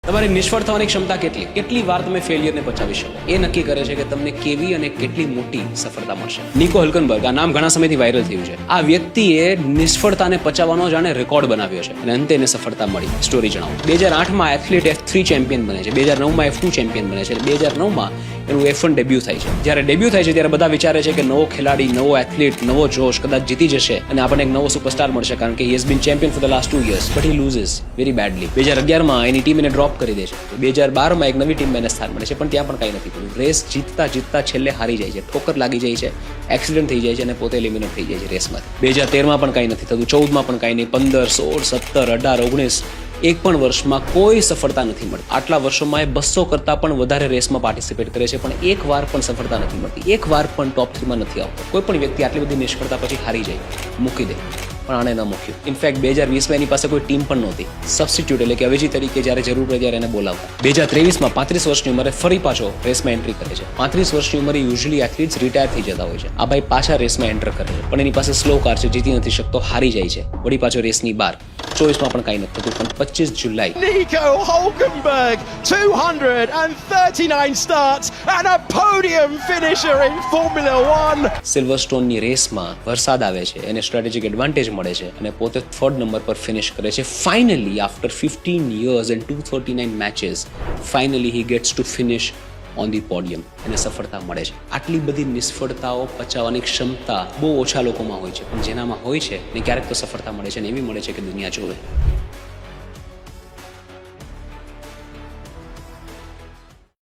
તમારી નિષ્ફળ થવાની ક્ષમતા કેટલી વાર તમે ફેલિયરને પચાવી શકો એ નક્કી કરે છે કે તમને કેવી અને કેટલી મોટી સફળતા મળશે. નિકો હલ્કનબર્ગ, આ નામ ઘણા સમયથી વાયરલ થયું છે. આ વ્યક્તિએ નિષ્ફળતાને પચાવવાનો જાણે રેકોર્ડ બનાવ્યો છે અને અંતે એને સફળતા મળી. સ્ટોરી જણાવો. 2008માં એથ્લેટ F3 ચેમ્પિયન બને છે, 2009માં F2 ચેમ્પિયન બને છે, 2009માં એનું F1 ડેબ્યુ થાય છે. જ્યારે ડેબ્યુ થાય છે ત્યારે બધા વિચારે છે કે નવો ખેલાડી, નવો એથ્લેટ, નવો જોશ, કદાચ જીતી જશે અને આપણને એક નવો સુપરસ્ટાર મળશે કારણ કે he has been champion for the last 2 years, but he loses very badly. 2011માં એની ટીમ એને ડ્રોપ કરી દે છે. 2012માં એક નવી ટીમમાં એને સ્થાન મળે છે, પણ ત્યાં પણ કંઈ નથી થયું. રેસ જીતતા છેલ્લે હારી જાય છે, ઠોકર લાગી જાય છે, એક્સિડન્ટ થઈ જાય છે અને પોતે એલિમિનેટ થઈ જાય છે રેસમાંથી. 2013માં પણ કંઈ નથી થતું, 14માં પણ કંઈ નહીં, 15, 16, 17, 18, 19 એક પણ વર્ષમાં કોઈ સફળતા નથી મળતી. આટલા વર્ષોમાં એ 200 કરતાં પણ વધારે રેસમાં પાર્ટિસિપેટ કરે છે, પણ એક વાર પણ સફળતા નથી મળતી, એક વાર પણ ટોપ 3માં નથી આવતો. કોઈ પણ વ્યક્તિ આટલી બધી નિષ્ફળતા પછી હારી જાય, મૂકી દે, પણ આણે ન મૂક્યું. ઇનફેક્ટ 2020માં એની પાસે કોઈ ટીમ પણ નહોતી. સબસ્ટિટ્યુટ એટલે કે અવેજી તરીકે જ્યારે જરૂર પડે ત્યારે એને બોલાવતા. 2023માં 35 વર્ષની ઉંમરે ફરી પાછો રેસમાં એન્ટ્રી કરે છે. 35 વર્ષની ઉંમરે યુઝ્યુઅલી એથ્લીટ્સ રિટાયર થઈ જતા હોય છે. આ ભાઈ પાછા રેસમાં એન્ટર કરે છે, પણ એની પાસે સ્લો કાર છે, જીતી નથી શકતો, હારી જાય છે, વળી પાછો રેસની બહાર. 24માં પણ કાંઈ નથી થતું, પણ 25 જુલાઈ Nico Hulkenberg, 239 starts and a podium finisher in Formula One. સિલ્વરસ્ટોનની રેસમાં વરસાદ આવે છે, એને સ્ટ્રેટેજિક એડવાન્ટેજ મળે છે અને પોતે 3rd નંબર પર ફિનિશ કરે છે. Finally after 15 years and 239 matches finally he gets to finish on the podium. એને સફળતા મળે છે. આટલી બધી નિષ્ફળતાઓ પચાવવાની ક્ષમતા બહુ ઓછા લોકોમાં હોય છે, પણ જેનામાં હોય છે ને ક્યારેક તો સફળતા મળે છે ને એવી મળે છે કે દુનિયા જોવે.